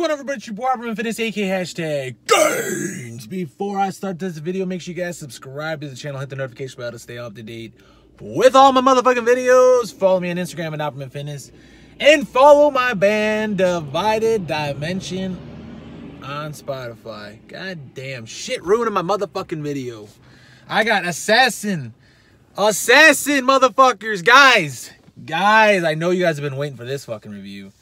going on, everybody? It's your boy opperman Fitness, aka hashtag gains. Before I start this video, make sure you guys subscribe to the channel, hit the notification bell to stay up to date with all my motherfucking videos. Follow me on Instagram at opperman Fitness, and follow my band Divided Dimension on Spotify. God damn, shit ruining my motherfucking video. I got assassin motherfuckers, guys, I know you guys have been waiting for this fucking review.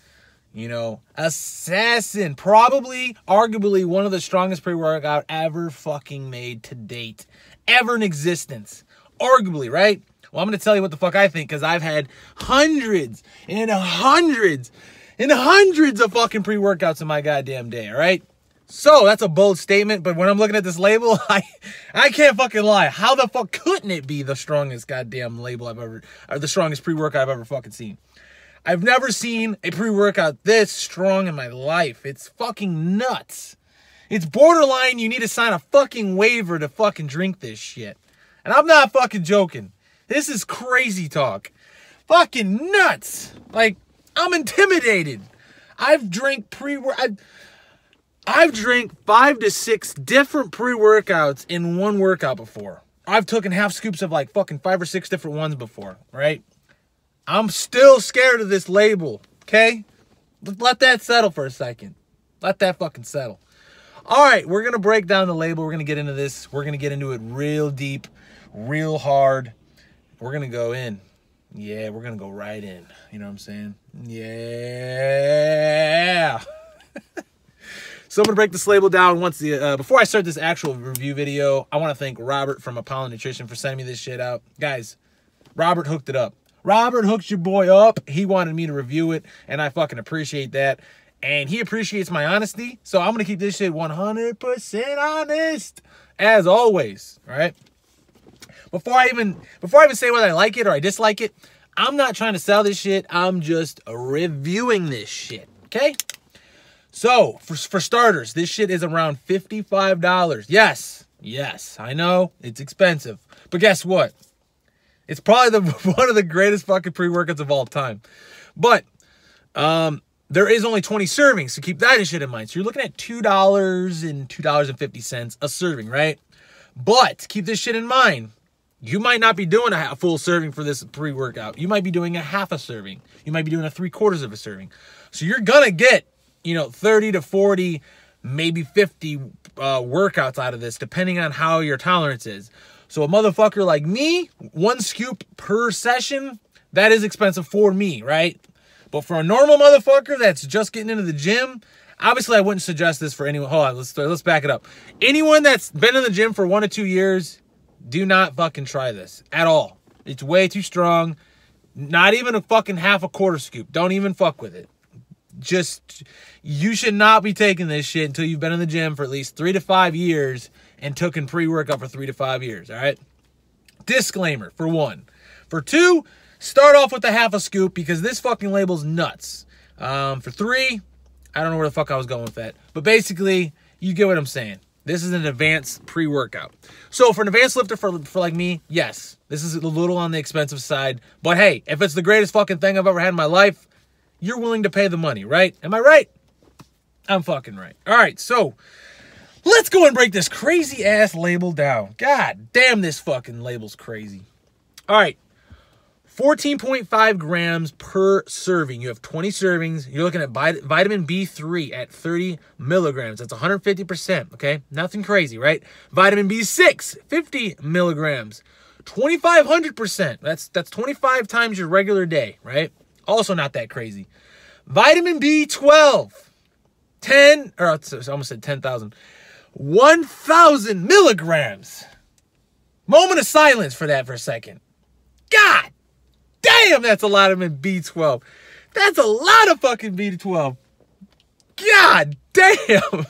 You know, Assassin, probably, arguably, one of the strongest pre-workout ever fucking made to date. Ever in existence. Arguably, right? Well, I'm going to tell you what the fuck I think, because I've had hundreds and hundreds and hundreds of fucking pre-workouts in my goddamn day, all right? So, that's a bold statement, but when I'm looking at this label, I can't fucking lie. How the fuck couldn't it be the strongest goddamn label I've ever, or the strongest pre-workout I've ever fucking seen? I've never seen a pre-workout this strong in my life. It's fucking nuts. It's borderline, you need to sign a fucking waiver to fucking drink this shit. And I'm not fucking joking. This is crazy talk. Fucking nuts. Like, I'm intimidated. I've drank 5 to 6 different pre-workouts in one workout before. I've taken half scoops of like fucking 5 or 6 different ones before, right? I'm still scared of this label, okay? Let that settle for a second. Let that fucking settle. All right, we're going to break down the label. We're going to get into this. We're going to get into it real deep, real hard. We're going to go in. Yeah, we're going to go right in. You know what I'm saying? Yeah. So I'm going to break this label down once before I start this actual review video. I want to thank Robert from Apollo Nutrition for sending me this shit out. Guys, Robert hooked it up. Robert hooked your boy up. He wanted me to review it, and I fucking appreciate that. And he appreciates my honesty, so I'm going to keep this shit 100% honest, as always, all right? Before I even say whether I like it or I dislike it, I'm not trying to sell this shit. I'm just reviewing this shit, okay? So, for starters, this shit is around $55. Yes, I know, it's expensive. But guess what? It's probably one of the greatest fucking pre-workouts of all time. But there is only 20 servings, so keep that shit in mind. So you're looking at $2 and $2.50 a serving, right? But keep this shit in mind. You might not be doing a full serving for this pre-workout. You might be doing a half a serving. You might be doing a 3/4 of a serving. So you're going to get, 30 to 40, maybe 50 workouts out of this, depending on how your tolerance is. So a motherfucker like me, 1 scoop per session, that is expensive for me, right? But for a normal motherfucker that's just getting into the gym, obviously I wouldn't suggest this for anyone. Hold on, let's back it up. Anyone that's been in the gym for 1 to 2 years, do not fucking try this at all. It's way too strong. Not even a fucking half a quarter scoop. Don't even fuck with it. You should not be taking this shit until you've been in the gym for at least 3 to 5 years and took in pre-workout for 3 to 5 years, all right? Disclaimer, for 1. For 2, start off with the half a scoop because this fucking label's nuts. For 3, I don't know where the fuck I was going with that. But basically, you get what I'm saying. This is an advanced pre-workout. So for an advanced lifter for like me, yes, this is a little on the expensive side. But hey, if it's the greatest fucking thing I've ever had in my life, you're willing to pay the money, right? Am I right? I'm fucking right. All right, so let's go and break this crazy-ass label down. God damn, this fucking label's crazy. All right, 14.5 grams per serving. You have 20 servings. You're looking at vitamin B3 at 30 milligrams. That's 150%, okay? Nothing crazy, right? Vitamin B6, 50 milligrams. 2,500%. That's 25 times your regular day, right? Also not that crazy. Vitamin B12, I almost said 10,000. 1,000 milligrams. Moment of silence for that for a second. God damn, that's a lot of B12. That's a lot of fucking B12. God damn.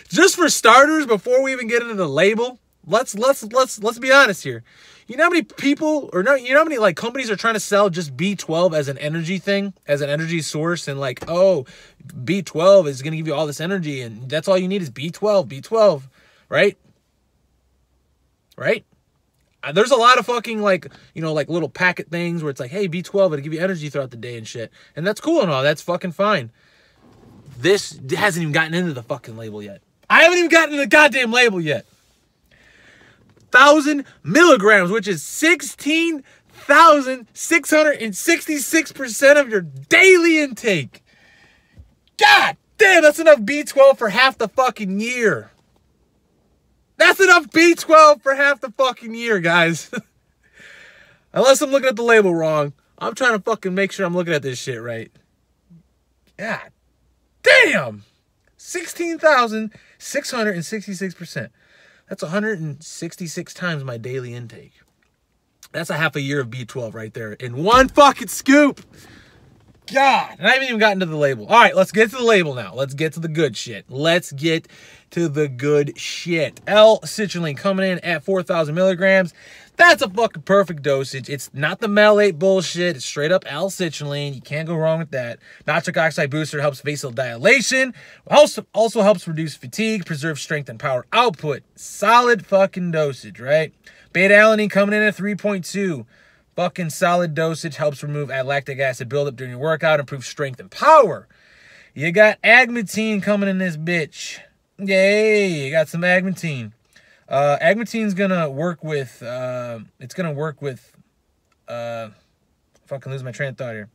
Just for starters, before we even get into the label, let's be honest here. You know how many people, or no, you know how many like companies are trying to sell just B12 as an energy thing, as an energy source, and like, oh, B12 is going to give you all this energy, and that's all you need is B12, right? Right? There's a lot of fucking like, like little packet things where it's like, hey, B12, it'll give you energy throughout the day and shit. And that's cool and all. That's fucking fine. This hasn't even gotten into the fucking label yet. I haven't even gotten to the goddamn label yet. 1,000 milligrams, which is 16,666% of your daily intake. God damn, that's enough B12 for half the fucking year. That's enough B12 for half the fucking year, guys. Unless I'm looking at the label wrong. I'm trying to fucking make sure I'm looking at this shit right. God damn. 16,666%. That's 166 times my daily intake. That's a half a year of B12 right there in one fucking scoop. God, and I haven't even gotten to the label. All right, let's get to the label now. Let's get to the good shit. Let's get to the good shit. L-citrulline coming in at 4,000 milligrams. That's a fucking perfect dosage. It's not the malate bullshit. It's straight up L-citrulline. You can't go wrong with that. Nitric oxide booster helps vasodilation. Also helps reduce fatigue, preserve strength and power output. Solid fucking dosage, right? Beta-alanine coming in at 3.2. Fucking solid dosage, helps remove lactic acid buildup during your workout, improve strength and power. You got agmatine coming in this bitch. Yay, you got some agmatine. Agmatine's gonna work with, fucking lose my train of thought here.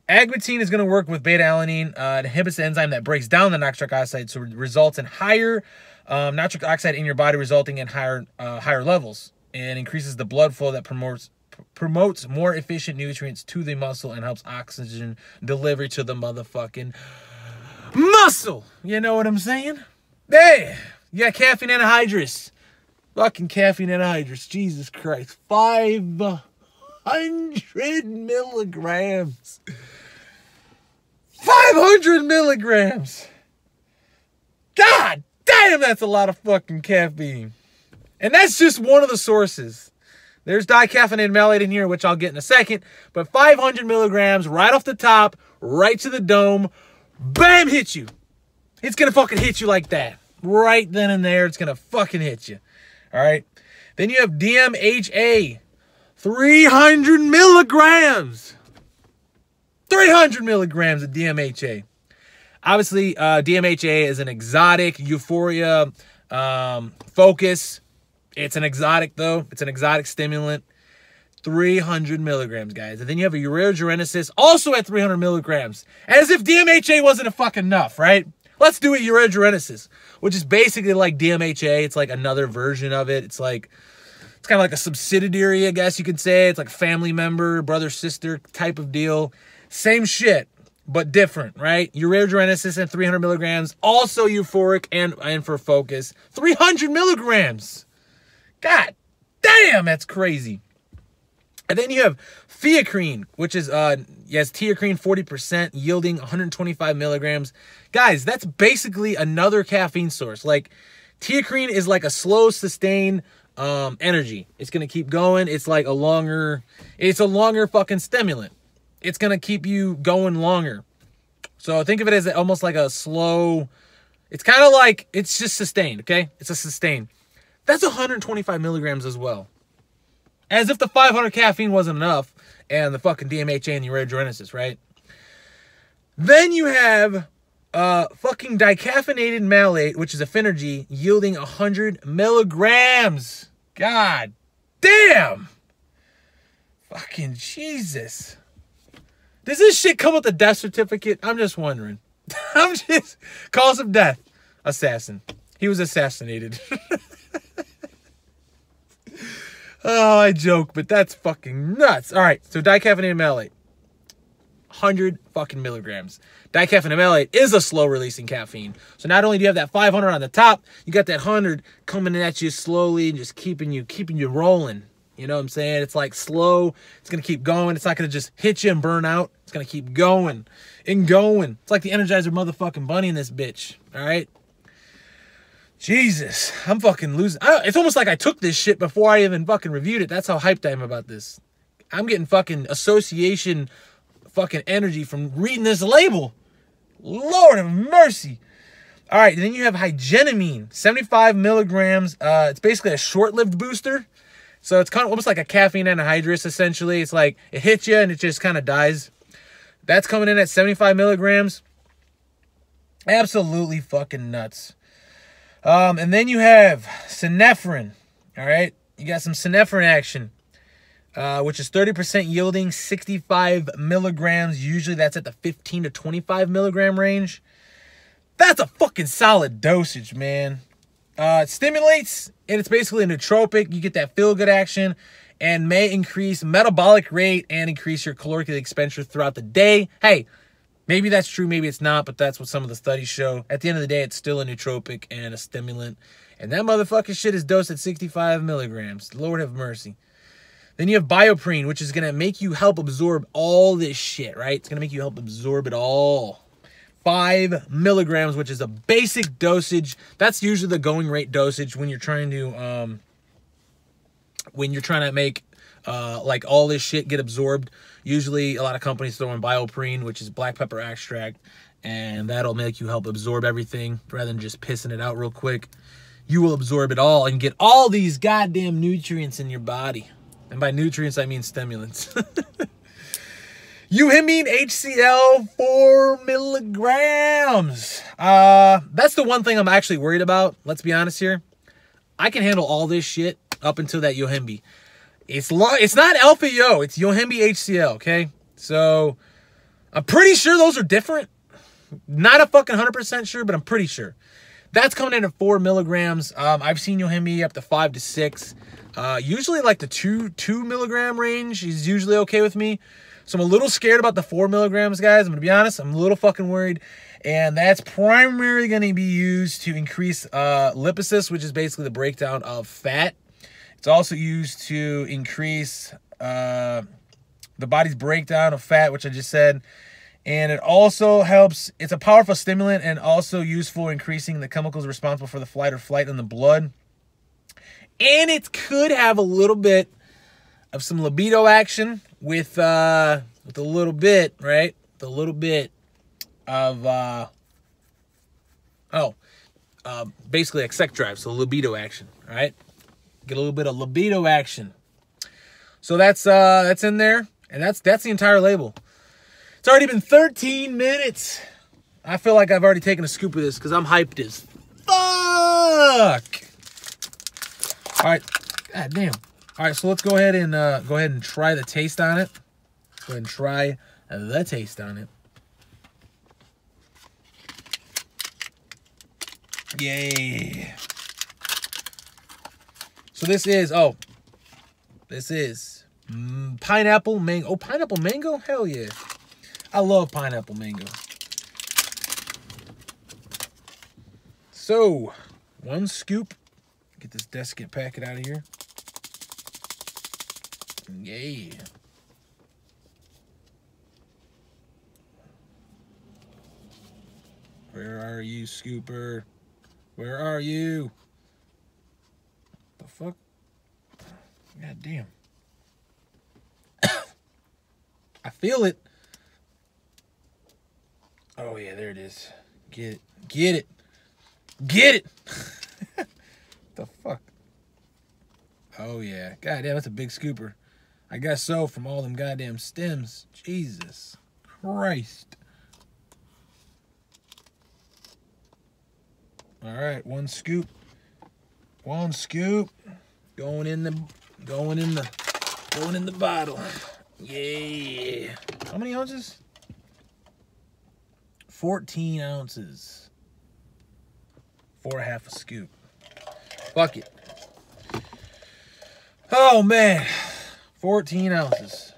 Agmatine is gonna work with beta-alanine. It inhibits the enzyme that breaks down the nitric oxide, so it results in higher nitric oxide in your body, resulting in higher levels, and increases the blood flow that promotes more efficient nutrients to the muscle and helps oxygen delivery to the motherfucking muscle. You know what I'm saying? Hey, you got caffeine anhydrous. Fucking caffeine anhydrous. Jesus Christ. 500 milligrams. 500 milligrams. God damn, that's a lot of fucking caffeine. And that's just one of the sources. There's dicaffeinated malate in here, which I'll get in a second. But 500 milligrams right off the top, right to the dome. Bam, hit you. It's going to fucking hit you like that. Right then and there, it's going to fucking hit you. All right. Then you have DMHA. 300 milligrams. 300 milligrams of DMHA. Obviously, DMHA is an exotic euphoria focus. It's an exotic, though. It's an exotic stimulant. 300 milligrams, guys. And then you have a ureogenesis, also at 300 milligrams. As if DMHA wasn't a fucking enough, right? Let's do a ureogenesis, which is basically like DMHA. It's like another version of it. It's like, it's kind of like a subsidiary, I guess you could say. It's like family member, brother, sister type of deal. Same shit, but different, right? Ureogenesis at 300 milligrams. Also euphoric and for focus. 300 milligrams. God damn, that's crazy. And then you have theacrine, which is, yes, teacrine 40%, yielding 125 milligrams. Guys, that's basically another caffeine source. Like, teacrine is like a slow, sustained energy. It's going to keep going. It's like a longer fucking stimulant. It's going to keep you going longer. So think of it as almost like a slow, it's kind of like, it's just sustained, okay? It's a sustained. That's 125 milligrams as well. As if the 500 caffeine wasn't enough, and the fucking DMHA and the ureogenesis, right? Then you have fucking dicaffeinated malate, which is a Finergy, yielding 100 milligrams. God damn. Fucking Jesus. Does this shit come with a death certificate? I'm just wondering. Cause of death. Assassin. He was assassinated. Oh, I joke, but that's fucking nuts. All right, so dicaffeinated malate. 100 fucking milligrams. Dicaffeinated malate is a slow-releasing caffeine. So not only do you have that 500 on the top, you got that 100 coming at you slowly and just keeping you rolling. You know what I'm saying? It's like slow. It's going to keep going. It's not going to just hit you and burn out. It's going to keep going and going. It's like the Energizer motherfucking bunny in this bitch. All right? Jesus, I'm fucking losing. It's almost like I took this shit before I even fucking reviewed it. That's how hyped I am about this. I'm getting fucking association fucking energy from reading this label. Lord of mercy. All right, and then you have hygenamine, 75 milligrams. It's basically a short-lived booster. So it's kind of almost like a caffeine anhydrous, essentially. It's like it hits you and it just kind of dies. That's coming in at 75 milligrams. Absolutely fucking nuts. And then you have synephrine. All right. You got some synephrine action, which is 30% yielding, 65 milligrams. Usually that's at the 15 to 25 milligram range. That's a fucking solid dosage, man. It stimulates, and it's basically a nootropic. You get that feel-good action and may increase metabolic rate and increase your caloric expenditure throughout the day. Hey, maybe that's true, maybe it's not, but that's what some of the studies show. At the end of the day, it's still a nootropic and a stimulant. And that motherfucking shit is dosed at 65 milligrams. Lord have mercy. Then you have bioprene, which is going to make you help absorb all this shit, right? It's going to make you help absorb it all. 5 milligrams, which is a basic dosage. That's usually the going rate dosage when you're trying to make like all this shit get absorbed. Usually a lot of companies throw in bioprene, which is black pepper extract, and that'll make you help absorb everything rather than just pissing it out real quick. You will absorb it all and get all these goddamn nutrients in your body. And by nutrients, I mean stimulants. Euhimine HCl, 4 milligrams. That's the one thing I'm actually worried about. Let's be honest here. I can handle all this shit up until that Yohimbe. It's not alpha yo, it's Yohimbe HCl, okay? So I'm pretty sure those are different. Not a fucking 100% sure, but I'm pretty sure. That's coming in at 4 milligrams. I've seen Yohimbe up to 5 to 6. Usually like the 2 milligram range is usually okay with me. So I'm a little scared about the 4 milligrams, guys. I'm going to be honest. I'm a little fucking worried. And that's primarily going to be used to increase lipolysis, which is basically the breakdown of fat. It's also used to increase the body's breakdown of fat, which I just said. And it also helps. It's a powerful stimulant and also useful in increasing the chemicals responsible for the flight or flight in the blood. And it could have a little bit of some libido action with a little bit, right? The little bit of basically like sex drive, so libido action, right? Get a little bit of libido action. So that's in there, and that's the entire label. It's already been 13 minutes. I feel like I've already taken a scoop of this because I'm hyped as fuck. All right, god damn. All right, so let's go ahead and try the taste on it. Go ahead and try the taste on it. Yay. So this is pineapple mango. Oh, pineapple mango? Hell yeah. I love pineapple mango. So, 1 scoop. Get this desiccant packet out of here. Yay. Where are you, scooper? Where are you? The fuck? God damn. I feel it. Oh yeah, there it is. Get it. Get it. Get it. The fuck? Oh yeah. God damn, that's a big scooper. I guess so, from all them goddamn stems. Jesus Christ. All right, 1 scoop. 1 scoop. Going in the bottle. Yeah. How many ounces? 14 ounces. 4.5 a scoop. Fuck it. Oh man. 14 ounces.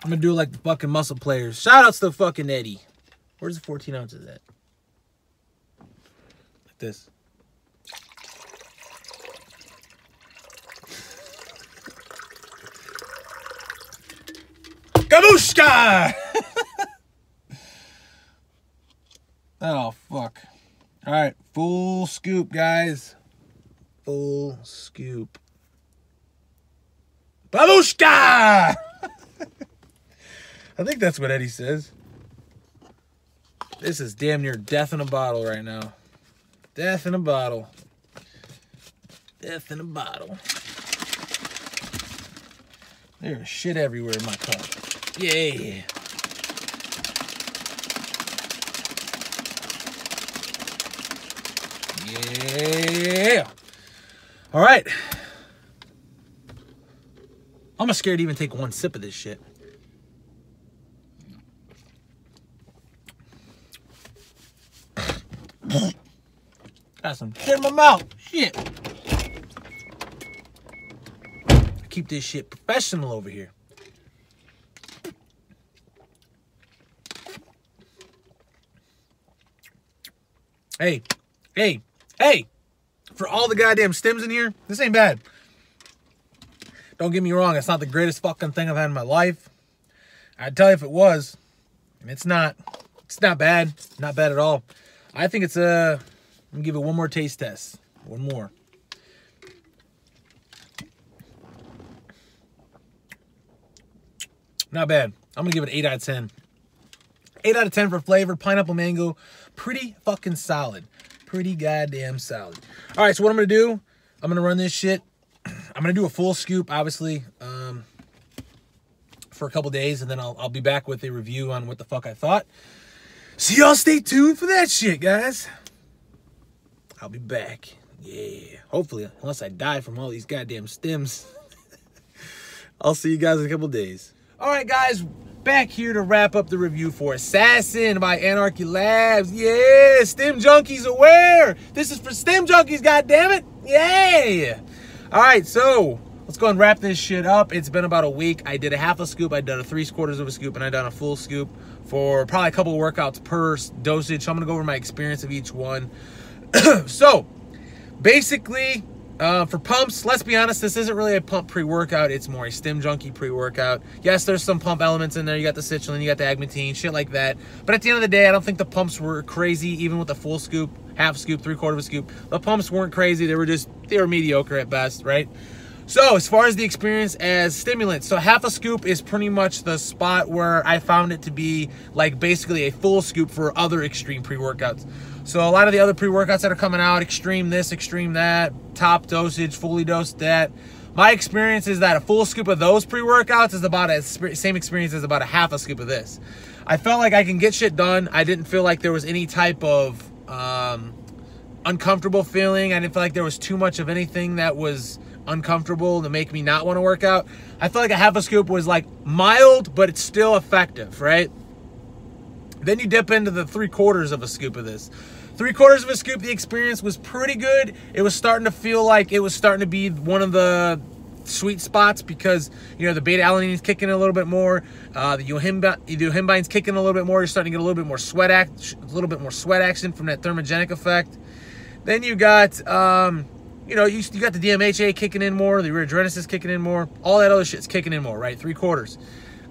I'm gonna do it like the fucking muscle players. Shout outs to fucking Eddie. Where's the 14 ounces at? Like this. Kabushka! Oh, fuck. All right, full scoop, guys. Full scoop. Babushka! I think that's what Eddie says. This is damn near death in a bottle right now. Death in a bottle. Death in a bottle. There's shit everywhere in my cup. Yay. Yeah. All right. I'm scared to even take one sip of this shit. Got some shit in my mouth. Shit. I keep this shit professional over here. Hey. For all the goddamn stems in here, this ain't bad. Don't get me wrong, it's not the greatest fucking thing I've had in my life. I'd tell you if it was. And it's not. It's not bad. Not bad at all. I think it's I'm gonna give it one more taste test. One more. Not bad. I'm gonna give it 8 out of 10. 8 out of 10 for flavor. Pineapple mango. Pretty fucking solid. Pretty goddamn solid. All right, so what I'm gonna do, I'm gonna run this shit. I'm gonna do a full scoop, obviously, for a couple days, and then I'll be back with a review on what the fuck I thought. So y'all stay tuned for that shit, guys. I'll be back. Yeah. Hopefully, unless I die from all these goddamn stems. I'll see you guys in a couple days. All right, guys. Back here to wrap up the review for Assassin by Anarchy Labs. Yeah. Stem Junkies aware. This is for Stem Junkies, goddammit. Yeah. All right, so let's go and wrap this shit up. It's been about a week. I did a half a scoop. I did a 3/4 of a scoop, and I done a full scoop for probably a couple workouts per dosage. So I'm going to go over my experience of each one. So, basically, for pumps, let's be honest, this isn't really a pump pre-workout. It's more a Stem Junkie pre-workout. Yes, there's some pump elements in there. You got the citrulline, you got the agmatine, shit like that. But at the end of the day, I don't think the pumps were crazy, even with the full scoop, half scoop, 3/4 of a scoop. The pumps weren't crazy. They were mediocre at best, right? So, as far as the experience as stimulants, so half a scoop is pretty much the spot where I found it to be like basically a full scoop for other extreme pre-workouts. So a lot of the other pre-workouts that are coming out, extreme this, extreme that, top dosage, fully dosed that. My experience is that a full scoop of those pre-workouts is about same experience as about a half a scoop of this. I felt like I can get shit done. I didn't feel like there was any type of uncomfortable feeling. I didn't feel like there was too much of anything that was uncomfortable to make me not want to work out. I felt like a half a scoop was like mild, but it's still effective, right? Then you dip into the 3/4 of a scoop of this. 3/4 of a scoop, the experience was pretty good. It was starting to feel like it was starting to be one of the sweet spots because, you know, the beta-alanine is kicking in a little bit more. The yohimbine's kicking a little bit more. You're starting to get a little bit more sweat action from that thermogenic effect. Then you got, you know, you got the DMHA kicking in more. The ureagenesis is kicking in more. All that other shit's kicking in more, right? 3/4.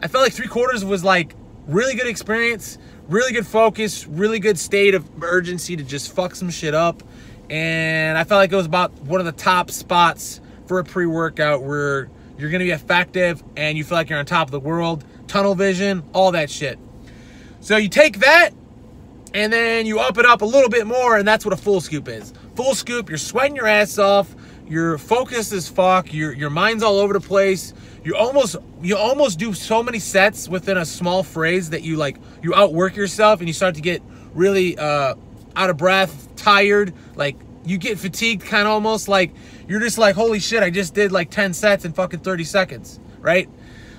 I felt like 3/4 was like really good experience, really good focus, really good state of urgency to just fuck some shit up. And I felt like it was about one of the top spots for a pre-workout where you're going to be effective and you feel like you're on top of the world, tunnel vision, all that shit. So you take that and then you up it up a little bit more, and that's what a full scoop is. Full scoop, you're sweating your ass off, you're focused as fuck, your mind's all over the place. You almost do so many sets within a small phrase that you outwork yourself and you start to get really out of breath, tired, like you get fatigued, kind of almost like you're just like, holy shit, I just did like 10 sets in fucking 30 seconds, right?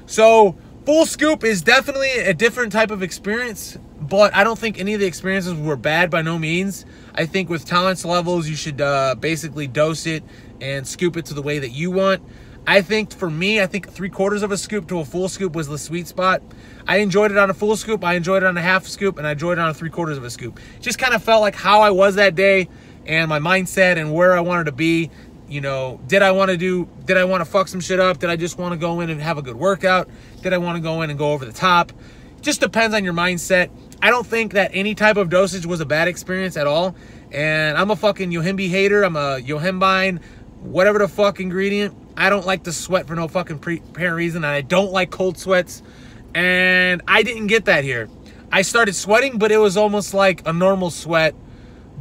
So full scoop is definitely a different type of experience, but I don't think any of the experiences were bad by no means. I think with tolerance levels, you should basically dose it and scoop it to the way that you want. I think for me, I think 3/4 of a scoop to a full scoop was the sweet spot. I enjoyed it on a full scoop, I enjoyed it on a half scoop, and I enjoyed it on a 3/4 of a scoop. It just kind of felt like how I was that day and my mindset and where I wanted to be. You know, did I want to fuck some shit up? Did I just want to go in and have a good workout? Did I want to go in and go over the top? Just depends on your mindset. I don't think that any type of dosage was a bad experience at all. And I'm a fucking yohimbi hater. I'm a yohimbine, whatever the fuck ingredient. I don't like to sweat for no fucking apparent reason, and I don't like cold sweats, and I didn't get that here. I started sweating, but it was almost like a normal sweat,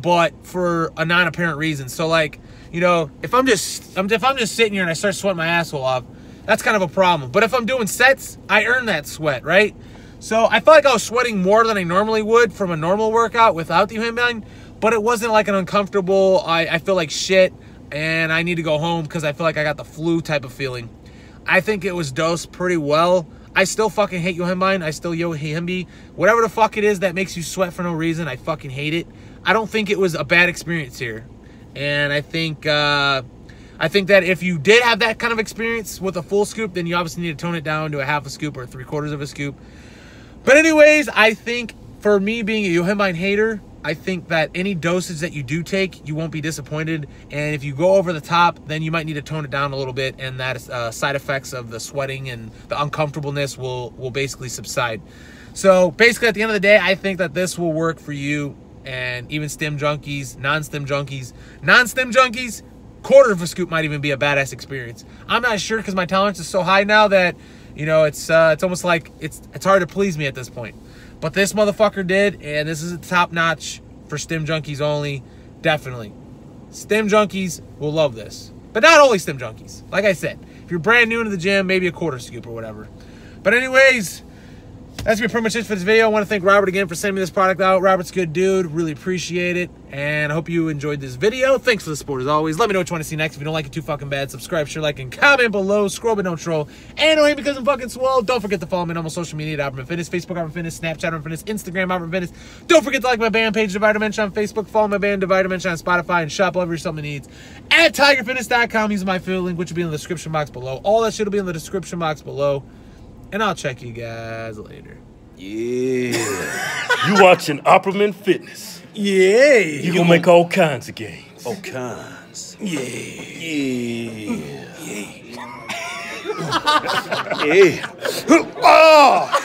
but for a non-apparent reason. So like, you know, if I'm just sitting here and I start sweating my asshole off, that's kind of a problem. But if I'm doing sets, I earn that sweat, right? So I felt like I was sweating more than I normally would from a normal workout without the yohimbine, but it wasn't like an uncomfortable, I feel like shit and I need to go home because I feel like I got the flu type of feeling. I think it was dosed pretty well. I still fucking hate yohimbine. I still yohimbi. Whatever the fuck it is that makes you sweat for no reason, I fucking hate it. I don't think it was a bad experience here. And I think that if you did have that kind of experience with a full scoop, then you obviously need to tone it down to a half a scoop or 3/4 of a scoop. But anyways, I think for me being a yohimbine hater, I think that any dosage that you do take, you won't be disappointed. And if you go over the top, then you might need to tone it down a little bit, and that side effects of the sweating and the uncomfortableness will basically subside. So basically, at the end of the day, I think that this will work for you and even stim junkies, non-stim junkies. Non-stim junkies, 1/4 of a scoop might even be a badass experience. I'm not sure because my tolerance is so high now that, you know, it's almost like it's hard to please me at this point. But this motherfucker did, and this is a top notch for stim junkies only. Definitely. Stim junkies will love this. But not only stim junkies. Like I said, if you're brand new into the gym, maybe a 1/4 scoop or whatever. But anyways, that's gonna be pretty much it for this video. I want to thank Robert again for sending me this product out. Robert's a good dude. Really appreciate it. And I hope you enjoyed this video. Thanks for the support as always. Let me know what you want to see next. If you don't like it too fucking bad, subscribe, share, like, and comment below. Scroll but don't troll. And only because I'm fucking swole. Don't forget to follow me on all social media at Opperman Fitness. Facebook Opperman Fitness, Snapchat Opperman Fitness, Instagram Opperman Fitness. Don't forget to like my band page, Divide Dimension, on Facebook. Follow my band, Divide Dimension, on Spotify. And shop whatever your something needs at TigerFitness.com. Using my affiliate link, which will be in the description box below. All that shit will be in the description box below. And I'll check you guys later. Yeah. You watching Opperman Fitness. Yeah. You gonna make all kinds of gains. All kinds. Yeah. Yeah. Yeah. Oh!